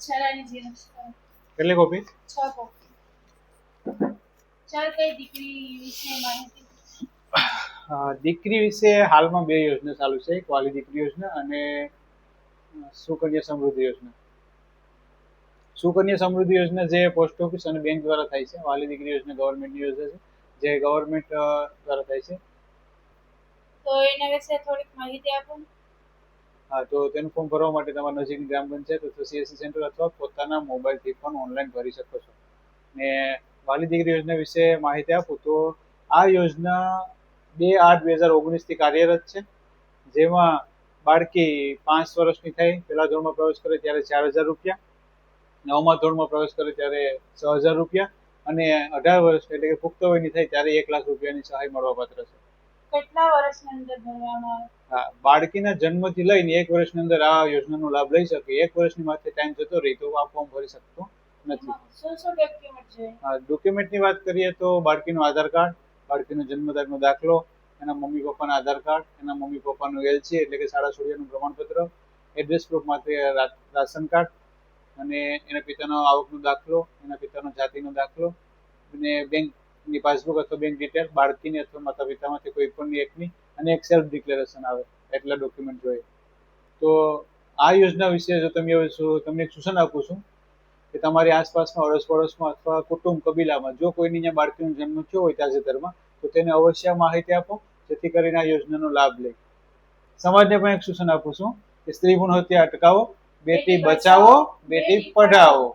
અક્ષરાની xerox કેટલી copy? 6 copy. ચાલ કઈ દીકરી વિશે માહિતી? દીકરી વિશે હાલમાં બે યોજના ચાલુ છે, એક વાલી દીકરી યોજના અને સુકન્યા સમૃદ્ધિ યોજના. સુકન્યા સમૃદ્ધિ યોજના જે પોસ્ટ ઓફિસ અને બેંક દ્વારા થાય છે. વાલી દીકરી યોજના ગવર્મેન્ટની યોજના છે, જે ગવર્મેન્ટ દ્વારા થાય છે. તો એના વિશે થોડીક માહિતી આપો. હા, તો તેનું ફોર્મ ભરવા માટે તમારા નજીકની ગ્રામ પંચાયત અથવા સીએસસી સેન્ટર અથવા પોતાના મોબાઈલથી પણ ઓનલાઈન ભરી શકો છો. ને વાલી દીકરી યોજના વિશે માહિતી આપું તો આ યોજના 2/8/2019 કાર્યરત છે, જેમાં બાળકી 5 વર્ષની થાય, પહેલા ધોરણમાં પ્રવેશ કરે ત્યારે 4,000 રૂપિયા, 9મા ધોરણમાં પ્રવેશ કરે ત્યારે 6,000 રૂપિયા અને 18 વર્ષ એટલે કે પુખ્ત વયની થાય ત્યારે 1 લાખ રૂપિયાની સહાય મળવાપાત્ર છે. કેટલા વર્ષની અંદર ભરવામાં આવે? હા, બાળકીના જન્મથી લઈને 1 વર્ષની અંદર આ યોજનાનો લાભ લઈ શકે. 1 વર્ષની માથે ટાઈમ જતો રહી તો આ ફોર્મ ભરી શકતો નથી. શું શું ડોક્યુમેન્ટ જોઈએ? હા, ડોક્યુમેન્ટની વાત કરીએ તો બાળકીનું આધાર કાર્ડ, બાળકીનો જન્મ તારીખનો દાખલો, એના મમ્મી પપ્પાના આધાર કાર્ડ, એના મમ્મી પપ્પાનું એલસી એટલે કે શાળા છોડ્યાનું પ્રમાણપત્ર, એડ્રેસ પ્રૂફ માટે રાશન કાર્ડ અને એના પિતાનો આવકનો દાખલો, એના પિતાનો જાતિનો દાખલો અને બેંકની પાસબુક અથવા બેંક ડિટેલ, બાળકીની અથવા માતા પિતામાંથી કોઈ પણની એકની અને એક સેલ્ફ ડિક્લેરેશન આવે, એટલા ડોક્યુમેન્ટ જોઈએ. તો આ યોજના વિશે જો તમને એક સૂચન આપું છું કે તમારી આસપાસમાં અડોશ પડોશમાં અથવા કુટુંબ કબીલામાં જો કોઈની ત્યાં બાળકીનો જન્મ થયો હોય તાજેતરમાં તો તેને અવશ્ય માહિતી આપો, જેથી કરીને આ યોજનાનો લાભ લે. સમાજને પણ એક સૂચન આપું છું કે સ્ત્રી ભ્રૂણ હત્યા અટકાવો, બેટી બચાવો, બેટી પઢાવો.